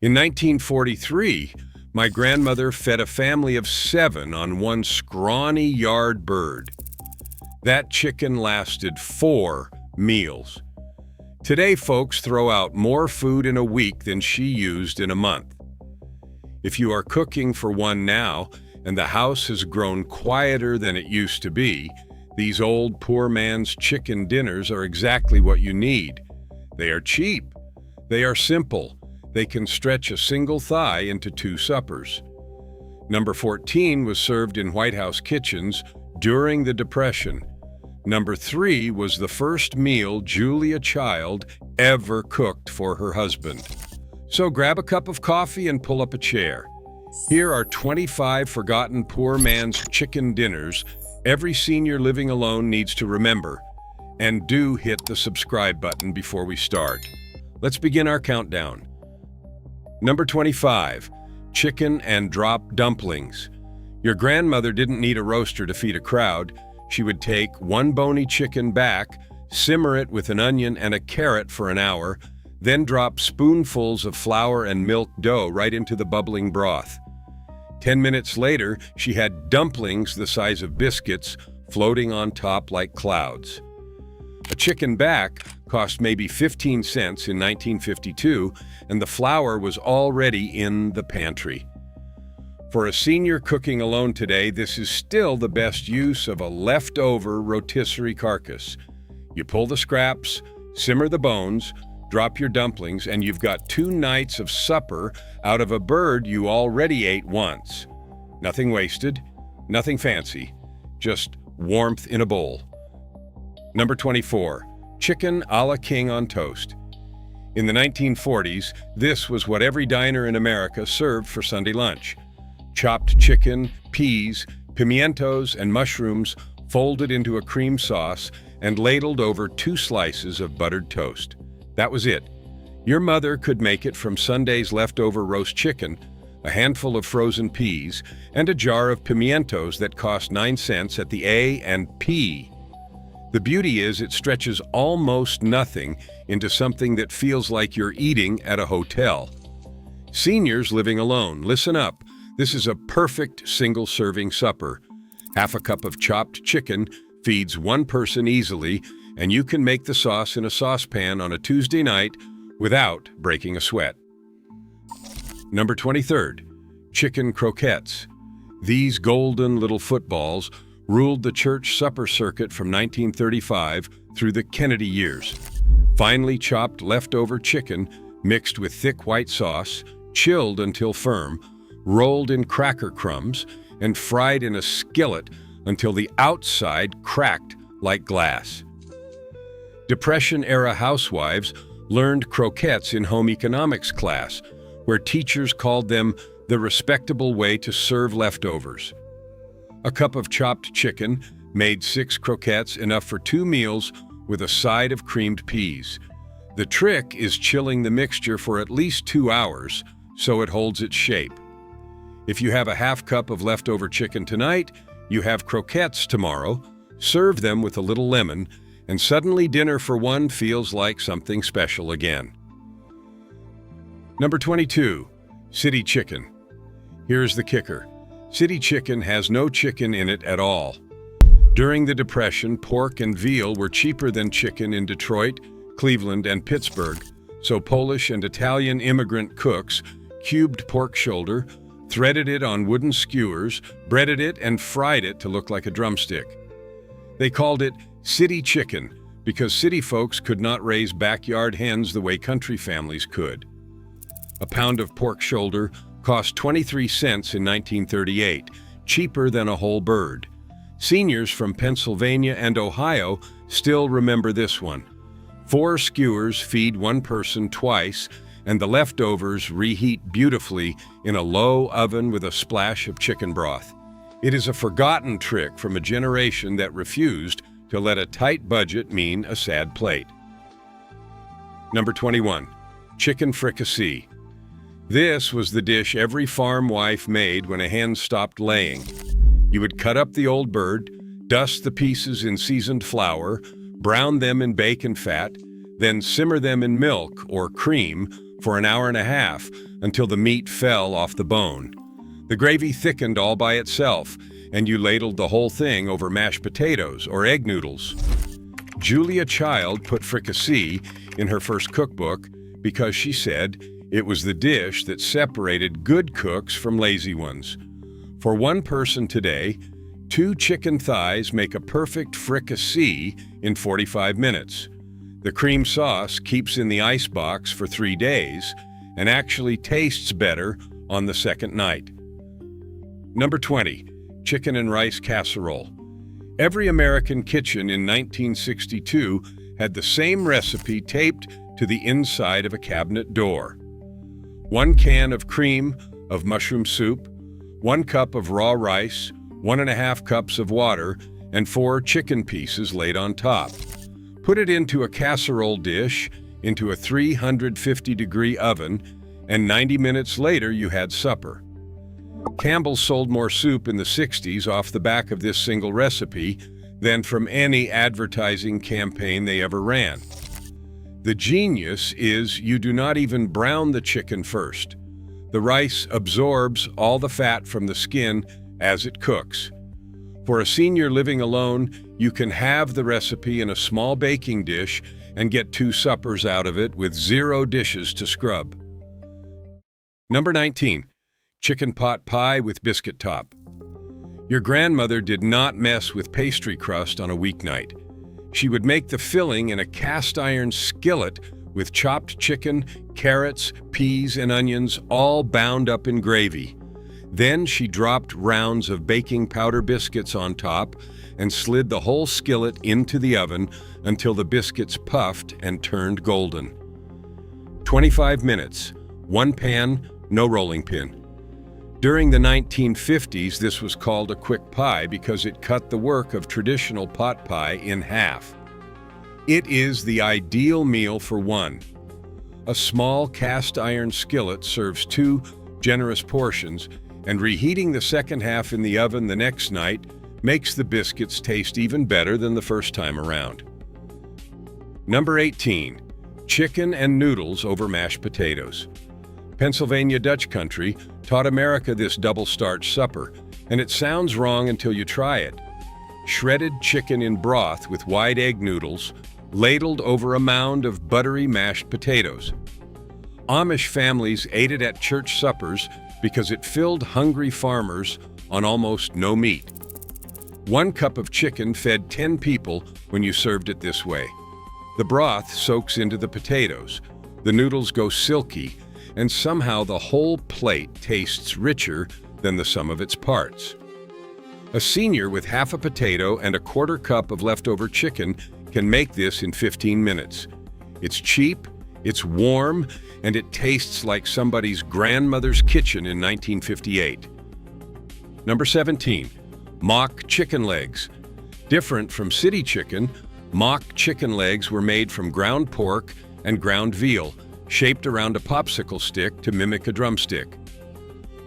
In 1943, my grandmother fed a family of 7 on one scrawny yard bird. That chicken lasted 4 meals. Today, folks throw out more food in a week than she used in a month. If you are cooking for one now, and the house has grown quieter than it used to be, these old poor man's chicken dinners are exactly what you need. They are cheap. They are simple. They can stretch a single thigh into 2 suppers. Number 14 was served in White House kitchens during the Depression. Number 3 was the first meal Julia Child ever cooked for her husband. So grab a cup of coffee and pull up a chair. Here are 25 forgotten poor man's chicken dinners every senior living alone needs to remember. And do hit the subscribe button before we start. Let's begin our countdown. Number 25, chicken and drop dumplings. Your grandmother didn't need a roaster to feed a crowd. She would take 1 bony chicken back, simmer it with an onion and a carrot for an hour, then drop spoonfuls of flour and milk dough right into the bubbling broth. 10 minutes later, she had dumplings the size of biscuits floating on top like clouds. A chicken back cost maybe 15 cents in 1952, and the flour was already in the pantry. For a senior cooking alone today, this is still the best use of a leftover rotisserie carcass. You pull the scraps, simmer the bones, drop your dumplings, and you've got 2 nights of supper out of a bird you already ate once. Nothing wasted, nothing fancy, just warmth in a bowl. Number 24, chicken a la king on toast. In the 1940s, this was what every diner in America served for Sunday lunch. Chopped chicken, peas, pimientos, and mushrooms folded into a cream sauce and ladled over 2 slices of buttered toast. That was it. Your mother could make it from Sunday's leftover roast chicken, a handful of frozen peas, and a jar of pimientos that cost 9 cents at the A&P. The beauty is it stretches almost nothing into something that feels like you're eating at a hotel. Seniors living alone, listen up. This is a perfect single-serving supper. Half a cup of chopped chicken feeds 1 person easily, and you can make the sauce in a saucepan on a Tuesday night without breaking a sweat. Number 23, chicken croquettes. These golden little footballs ruled the church supper circuit from 1935 through the Kennedy years. Finely chopped leftover chicken mixed with thick white sauce, chilled until firm, rolled in cracker crumbs, and fried in a skillet until the outside cracked like glass. Depression-era housewives learned croquettes in home economics class, where teachers called them the respectable way to serve leftovers. A cup of chopped chicken made 6 croquettes, enough for 2 meals with a side of creamed peas. The trick is chilling the mixture for at least 2 hours so it holds its shape. If you have a half cup of leftover chicken tonight, you have croquettes tomorrow. Serve them with a little lemon, and suddenly dinner for one feels like something special again. Number 22, city chicken. Here's the kicker. City chicken has no chicken in it at all. During the Depression, pork and veal were cheaper than chicken in Detroit, Cleveland, and Pittsburgh, so Polish and Italian immigrant cooks cubed pork shoulder, threaded it on wooden skewers, breaded it, and fried it to look like a drumstick. They called it city chicken because city folks could not raise backyard hens the way country families could. A pound of pork shoulder cost 23 cents in 1938, cheaper than a whole bird. Seniors from Pennsylvania and Ohio still remember this one. 4 skewers feed 1 person twice, and the leftovers reheat beautifully in a low oven with a splash of chicken broth. It is a forgotten trick from a generation that refused to let a tight budget mean a sad plate. Number 21, chicken fricassee. This was the dish every farm wife made when a hen stopped laying. You would cut up the old bird, dust the pieces in seasoned flour, brown them in bacon fat, then simmer them in milk or cream for an hour and a half until the meat fell off the bone. The gravy thickened all by itself, and you ladled the whole thing over mashed potatoes or egg noodles. Julia Child put fricassee in her first cookbook because she said it was the dish that separated good cooks from lazy ones. For one person today, 2 chicken thighs make a perfect fricassee in 45 minutes. The cream sauce keeps in the icebox for 3 days and actually tastes better on the second night. Number 20, chicken and rice casserole. Every American kitchen in 1962 had the same recipe taped to the inside of a cabinet door. 1 can of cream of mushroom soup, 1 cup of raw rice, 1.5 cups of water, and 4 chicken pieces laid on top. Put it into a casserole dish, into a 350-degree oven, and 90 minutes later you had supper. Campbell sold more soup in the 60s off the back of this single recipe than from any advertising campaign they ever ran. The genius is you do not even brown the chicken first. The rice absorbs all the fat from the skin as it cooks. For a senior living alone, you can have the recipe in a small baking dish and get 2 suppers out of it with 0 dishes to scrub. Number 19, chicken pot pie with biscuit top. Your grandmother did not mess with pastry crust on a weeknight. She would make the filling in a cast iron skillet with chopped chicken, carrots, peas, and onions all bound up in gravy. Then she dropped rounds of baking powder biscuits on top and slid the whole skillet into the oven until the biscuits puffed and turned golden. 25 minutes, 1 pan, no rolling pin. During the 1950s, this was called a quick pie because it cut the work of traditional pot pie in half. It is the ideal meal for one. A small cast iron skillet serves 2 generous portions, and reheating the second half in the oven the next night makes the biscuits taste even better than the first time around. Number 18, chicken and noodles over mashed potatoes. Pennsylvania Dutch country taught America this double-starch supper, and it sounds wrong until you try it. Shredded chicken in broth with wide egg noodles, ladled over a mound of buttery mashed potatoes. Amish families ate it at church suppers because it filled hungry farmers on almost no meat. 1 cup of chicken fed 10 people when you served it this way. The broth soaks into the potatoes, the noodles go silky, and somehow the whole plate tastes richer than the sum of its parts. A senior with half a potato and a 1/4 cup of leftover chicken can make this in 15 minutes. It's cheap, it's warm, and it tastes like somebody's grandmother's kitchen in 1958. Number 17, mock chicken legs. Different from city chicken, mock chicken legs were made from ground pork and ground veal, shaped around a popsicle stick to mimic a drumstick.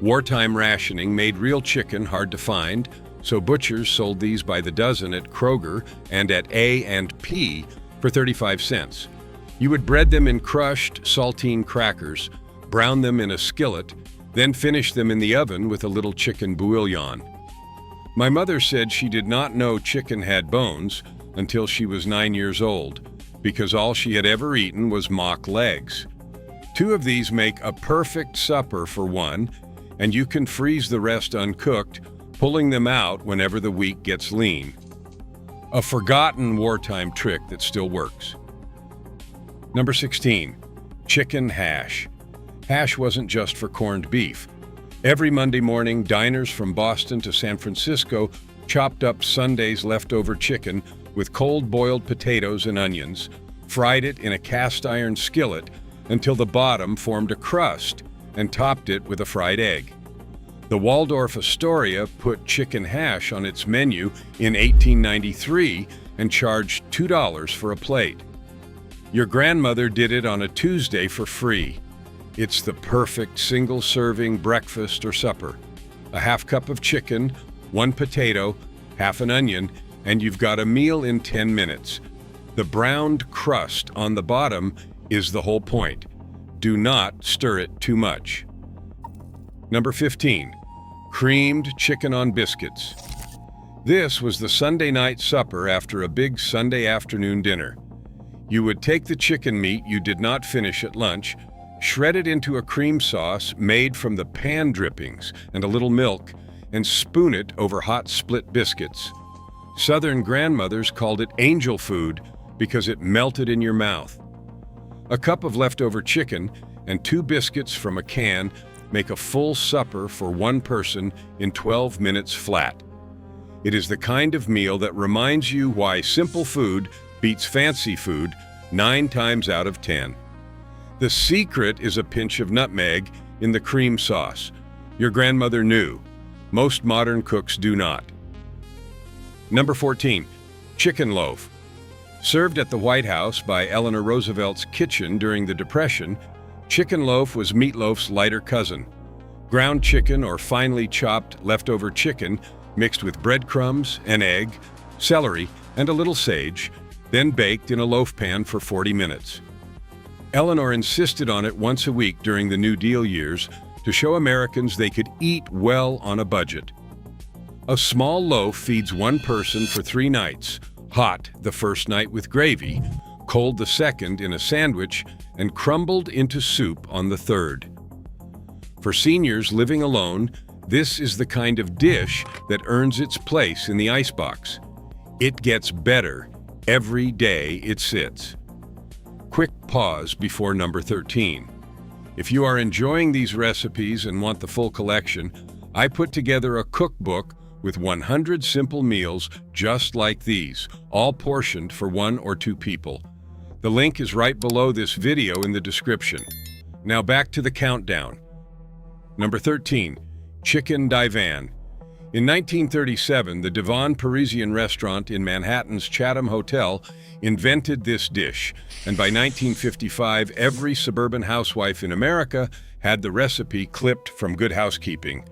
Wartime rationing made real chicken hard to find, so butchers sold these by the dozen at Kroger and at A&P for 35 cents. You would bread them in crushed saltine crackers, brown them in a skillet, then finish them in the oven with a little chicken bouillon. My mother said she did not know chicken had bones until she was 9 years old, because all she had ever eaten was mock legs. 2 of these make a perfect supper for one, and you can freeze the rest uncooked, pulling them out whenever the week gets lean. A forgotten wartime trick that still works. Number 16, chicken hash. Hash wasn't just for corned beef. Every Monday morning, diners from Boston to San Francisco chopped up Sunday's leftover chicken with cold boiled potatoes and onions, fried it in a cast iron skillet until the bottom formed a crust, and topped it with a fried egg. The Waldorf Astoria put chicken hash on its menu in 1893 and charged $2 for a plate. Your grandmother did it on a Tuesday for free. It's the perfect single-serving breakfast or supper. A half cup of chicken, 1 potato, half an onion, and you've got a meal in 10 minutes. The browned crust on the bottom is the whole point. Do not stir it too much. Number 15. Creamed chicken on biscuits. This was the Sunday night supper after a big Sunday afternoon dinner. You would take the chicken meat you did not finish at lunch, shred it into a cream sauce made from the pan drippings and a little milk, and spoon it over hot split biscuits. Southern grandmothers called it angel food because it melted in your mouth. A cup of leftover chicken and 2 biscuits from a can make a full supper for one person in 12 minutes flat. It is the kind of meal that reminds you why simple food beats fancy food 9 times out of 10. The secret is a pinch of nutmeg in the cream sauce. Your grandmother knew. Most modern cooks do not. Number 14. Chicken loaf. Served at the White House by Eleanor Roosevelt's kitchen during the Depression, chicken loaf was meatloaf's lighter cousin. Ground chicken or finely chopped leftover chicken mixed with breadcrumbs, an egg, celery, and a little sage, then baked in a loaf pan for 40 minutes. Eleanor insisted on it once a week during the New Deal years to show Americans they could eat well on a budget. A small loaf feeds one person for 3 nights, hot the first night with gravy, cold the second in a sandwich, and crumbled into soup on the third. For seniors living alone, this is the kind of dish that earns its place in the icebox. It gets better every day it sits. Quick pause before number 13. If you are enjoying these recipes and want the full collection, I put together a cookbook with 100 simple meals just like these, all portioned for 1 or 2 people. The link is right below this video in the description. Now back to the countdown. Number 13. Chicken divan. In 1937, the Divan Parisian restaurant in Manhattan's Chatham Hotel invented this dish, and by 1955, every suburban housewife in America had the recipe clipped from Good Housekeeping.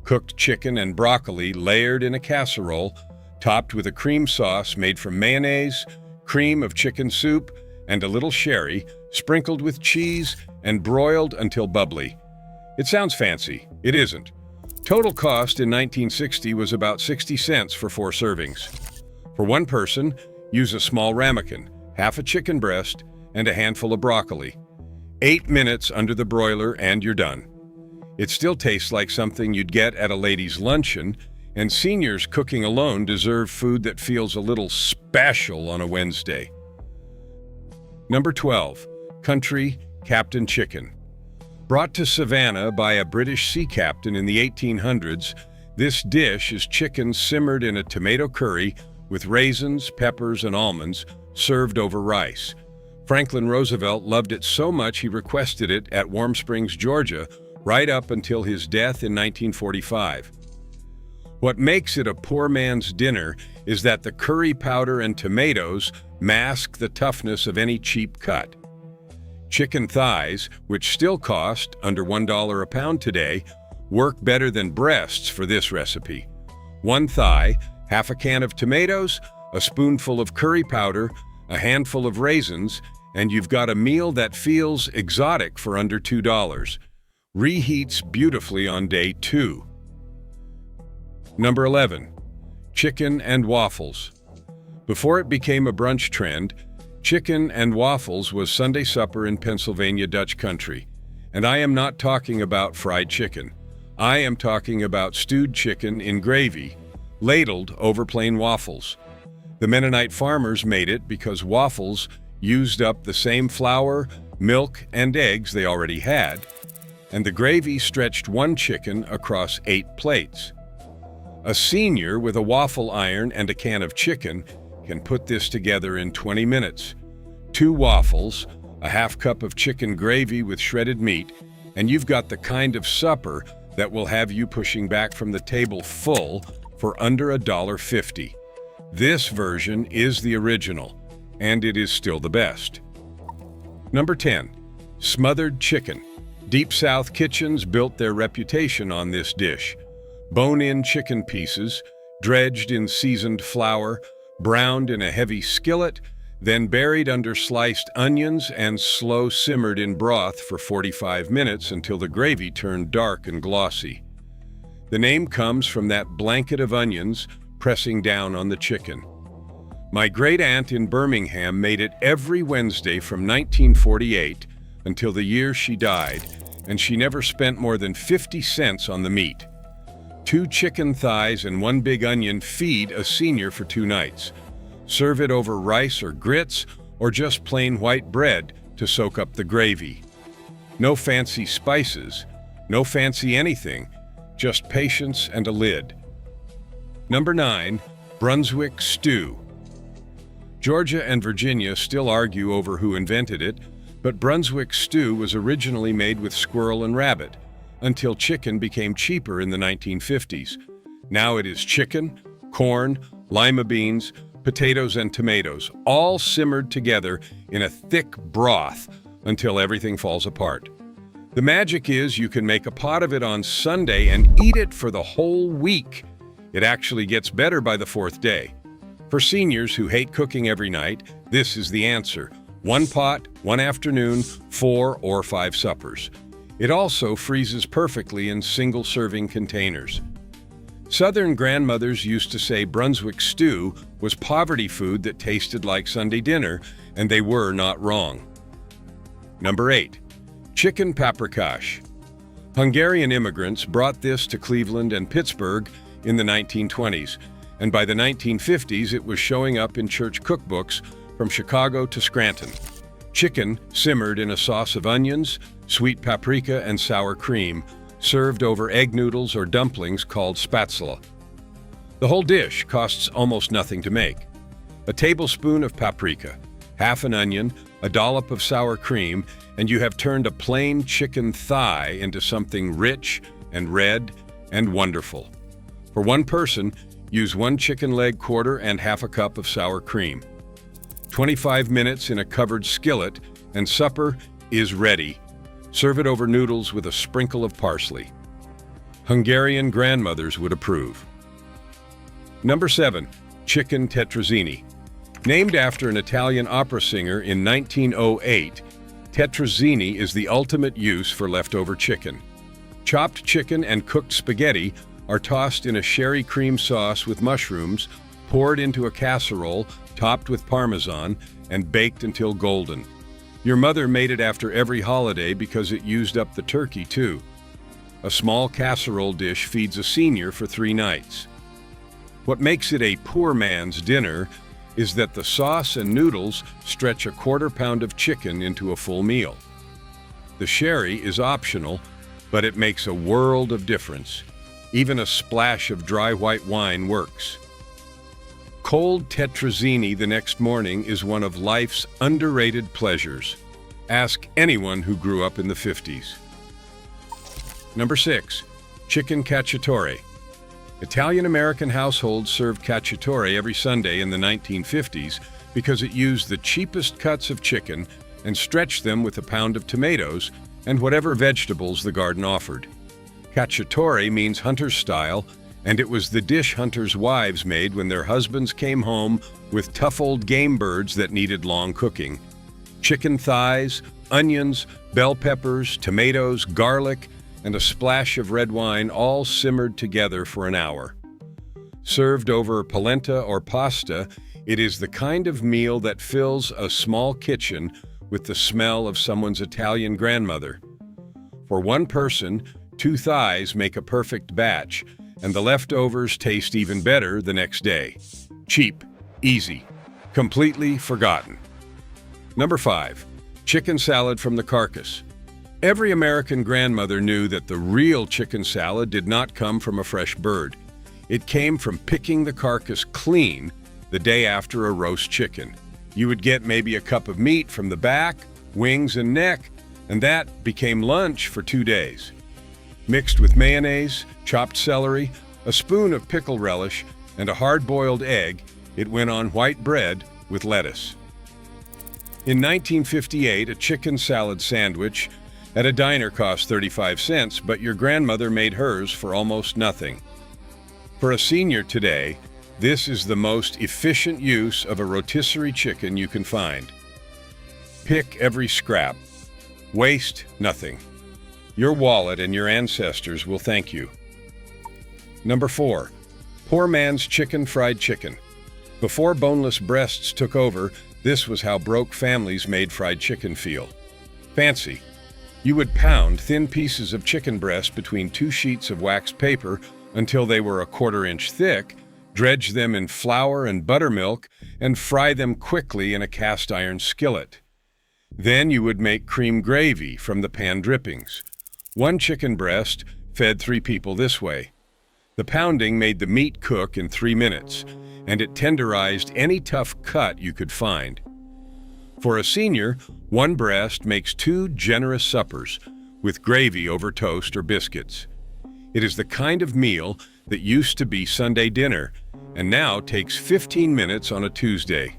Cooked chicken and broccoli layered in a casserole, topped with a cream sauce made from mayonnaise, cream of chicken soup, and a little sherry, sprinkled with cheese and broiled until bubbly. It sounds fancy. It isn't. Total cost in 1960 was about 60 cents for 4 servings. For one person, use a small ramekin, half a chicken breast, and a handful of broccoli. 8 minutes under the broiler and you're done. It still tastes like something you'd get at a ladies' luncheon, and seniors cooking alone deserve food that feels a little special on a Wednesday. Number 12. Country Captain Chicken. Brought to Savannah by a British sea captain in the 1800s, this dish is chicken simmered in a tomato curry with raisins, peppers, and almonds, served over rice. Franklin Roosevelt loved it so much he requested it at Warm Springs, Georgia, right up until his death in 1945. What makes it a poor man's dinner is that the curry powder and tomatoes mask the toughness of any cheap cut. Chicken thighs, which still cost under $1 a pound today, work better than breasts for this recipe. 1 thigh, half a can of tomatoes, a spoonful of curry powder, a handful of raisins, and you've got a meal that feels exotic for under $2. Reheats beautifully on day 2. Number 11. Chicken and waffles. Before it became a brunch trend, chicken and waffles was Sunday supper in Pennsylvania Dutch country. And I am not talking about fried chicken. I am talking about stewed chicken in gravy, ladled over plain waffles. The Mennonite farmers made it because waffles used up the same flour, milk, and eggs they already had, and the gravy stretched one chicken across 8 plates. A senior with a waffle iron and a can of chicken can put this together in 20 minutes. 2 waffles, a half cup of chicken gravy with shredded meat, and you've got the kind of supper that will have you pushing back from the table full for under $1.50. This version is the original, and it is still the best. Number 10. Smothered chicken. Deep South kitchens built their reputation on this dish. Bone-in chicken pieces, dredged in seasoned flour, browned in a heavy skillet, then buried under sliced onions and slow simmered in broth for 45 minutes until the gravy turned dark and glossy. The name comes from that blanket of onions pressing down on the chicken. My great-aunt in Birmingham made it every Wednesday from 1948 until the year she died, and she never spent more than 50 cents on the meat. 2 chicken thighs and 1 big onion feed a senior for 2 nights. Serve it over rice or grits, or just plain white bread to soak up the gravy. No fancy spices, no fancy anything, just patience and a lid. Number 9, Brunswick stew. Georgia and Virginia still argue over who invented it, but Brunswick stew was originally made with squirrel and rabbit, until chicken became cheaper in the 1950s. Now it is chicken, corn, lima beans, potatoes, and tomatoes, all simmered together in a thick broth until everything falls apart. The magic is you can make a pot of it on Sunday and eat it for the whole week. It actually gets better by the 4th day. For seniors who hate cooking every night, this is the answer. 1 pot, 1 afternoon, 4 or 5 suppers. It also freezes perfectly in single-serving containers. Southern grandmothers used to say Brunswick stew was poverty food that tasted like Sunday dinner, and they were not wrong. Number 8, chicken paprikash. Hungarian immigrants brought this to Cleveland and Pittsburgh in the 1920s, and by the 1950s it was showing up in church cookbooks from Chicago to Scranton. Chicken simmered in a sauce of onions, sweet paprika, and sour cream, served over egg noodles or dumplings called spätzle. The whole dish costs almost nothing to make. A tablespoon of paprika, half an onion, a dollop of sour cream, and you have turned a plain chicken thigh into something rich and red and wonderful. For 1 person, use 1 chicken leg quarter and half a cup of sour cream. 25 minutes in a covered skillet, and supper is ready. Serve it over noodles with a sprinkle of parsley. Hungarian grandmothers would approve. Number 7, chicken tetrazzini. Named after an Italian opera singer in 1908, tetrazzini is the ultimate use for leftover chicken. Chopped chicken and cooked spaghetti are tossed in a sherry cream sauce with mushrooms, poured into a casserole, topped with Parmesan, and baked until golden. Your mother made it after every holiday because it used up the turkey too. A small casserole dish feeds a senior for 3 nights. What makes it a poor man's dinner is that the sauce and noodles stretch a 1/4 pound of chicken into a full meal. The sherry is optional, but it makes a world of difference. Even a splash of dry white wine works. Cold tetrazzini the next morning is one of life's underrated pleasures. Ask anyone who grew up in the 50s. Number 6, chicken cacciatore. Italian-American households served cacciatore every Sunday in the 1950s because it used the cheapest cuts of chicken and stretched them with a pound of tomatoes and whatever vegetables the garden offered. Cacciatore means hunter's style, and it was the dish hunters' wives made when their husbands came home with tough old game birds that needed long cooking. Chicken thighs, onions, bell peppers, tomatoes, garlic, and a splash of red wine all simmered together for an hour. Served over polenta or pasta, it is the kind of meal that fills a small kitchen with the smell of someone's Italian grandmother. For 1 person, 2 thighs make a perfect batch, and the leftovers taste even better the next day. Cheap, easy, completely forgotten. Number 5, chicken salad from the carcass. Every American grandmother knew that the real chicken salad did not come from a fresh bird. It came from picking the carcass clean the day after a roast chicken. You would get maybe a cup of meat from the back, wings, and neck, and that became lunch for 2 days. Mixed with mayonnaise, chopped celery, a spoon of pickle relish, and a hard-boiled egg, it went on white bread with lettuce. In 1958, a chicken salad sandwich at a diner cost 35 cents, but your grandmother made hers for almost nothing. For a senior today, This is the most efficient use of a rotisserie chicken you can find. Pick every scrap. Waste nothing. Your wallet and your ancestors will thank you. Number 4. Poor man's chicken fried chicken. Before boneless breasts took over, this was how broke families made fried chicken feel. Fancy. You would pound thin pieces of chicken breast between 2 sheets of waxed paper until they were a 1/4 inch thick, dredge them in flour and buttermilk, and fry them quickly in a cast iron skillet. Then you would make cream gravy from the pan drippings. 1 chicken breast fed 3 people this way. The pounding made the meat cook in 3 minutes, and it tenderized any tough cut you could find. For a senior, 1 breast makes 2 generous suppers, with gravy over toast or biscuits. It is the kind of meal that used to be Sunday dinner, and now takes 15 minutes on a Tuesday.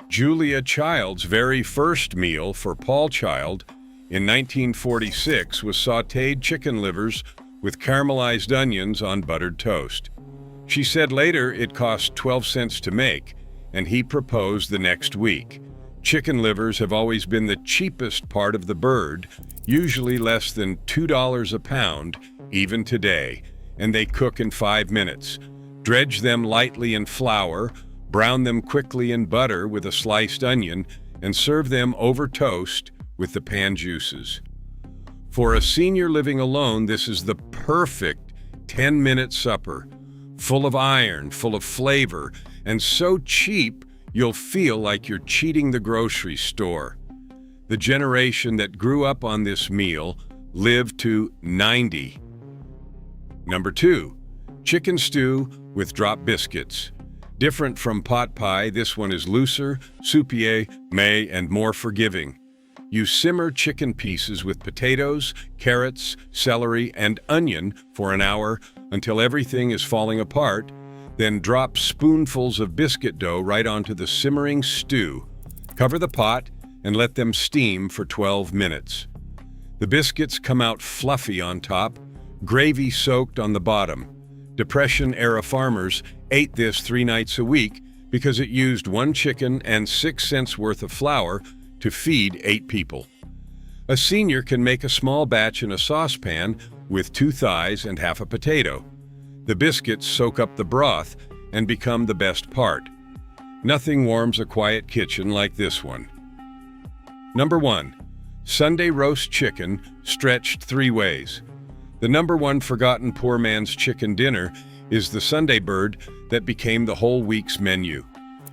Julia Child's very first meal for Paul Child in 1946 was sautéed chicken livers with caramelized onions on buttered toast. She said later it cost 12 cents to make, and he proposed the next week. Chicken livers have always been the cheapest part of the bird, usually less than $2 a pound, even today, and they cook in 5 minutes. Dredge them lightly in flour, brown them quickly in butter with a sliced onion, and serve them over toast with the pan juices. For a senior living alone, this is the perfect 10-minute supper, full of iron, full of flavor, and so cheap you'll feel like you're cheating the grocery store. The generation that grew up on this meal lived to 90. Number 2, chicken stew with drop biscuits. Different from pot pie, this one is looser, soupier, may, and more forgiving. You simmer chicken pieces with potatoes, carrots, celery, and onion for an hour until everything is falling apart, then drop spoonfuls of biscuit dough right onto the simmering stew. Cover the pot and let them steam for 12 minutes. The biscuits come out fluffy on top, gravy soaked on the bottom. Depression-era farmers ate this 3 nights a week because it used 1 chicken and 6 cents worth of flour to feed 8 people. A senior can make a small batch in a saucepan with 2 thighs and half a potato. The biscuits soak up the broth and become the best part. Nothing warms a quiet kitchen like this one. Number 1, Sunday roast chicken stretched 3 ways. The number 1 forgotten poor man's chicken dinner is the Sunday bird that became the whole week's menu.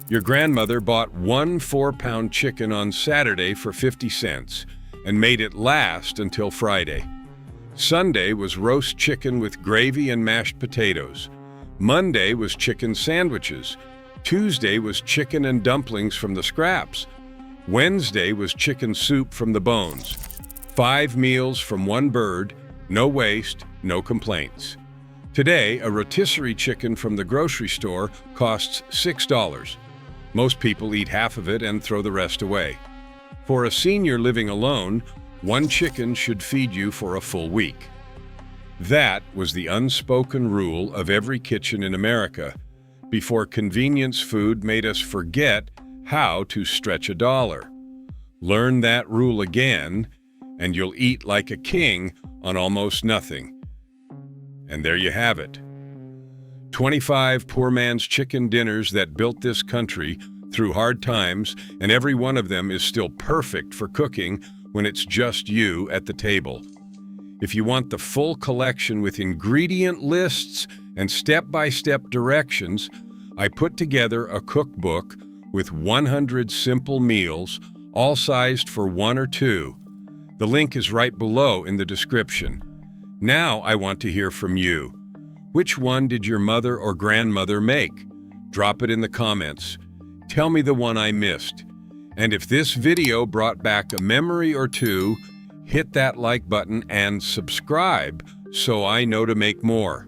Your grandmother bought 1 4-pound chicken on Saturday for 50 cents and made it last until Friday. Sunday was roast chicken with gravy and mashed potatoes. Monday was chicken sandwiches. Tuesday was chicken and dumplings from the scraps. Wednesday was chicken soup from the bones. 5 meals from 1 bird, no waste, no complaints. Today, a rotisserie chicken from the grocery store costs $6. Most people eat half of it and throw the rest away. For a senior living alone, 1 chicken should feed you for a full week. That was the unspoken rule of every kitchen in America before convenience food made us forget how to stretch a dollar. Learn that rule again, and you'll eat like a king on almost nothing. And there you have it. 25 poor man's chicken dinners that built this country through hard times, and every one of them is still perfect for cooking when it's just you at the table. If you want the full collection with ingredient lists and step-by-step directions, I put together a cookbook with 100 simple meals, all sized for 1 or 2. The link is right below in the description. Now I want to hear from you. Which one did your mother or grandmother make? Drop it in the comments. Tell me the one I missed. And if this video brought back a memory or 2, hit that like button and subscribe so I know to make more.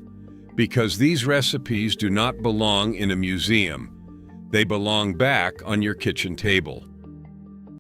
Because these recipes do not belong in a museum. They belong back on your kitchen table.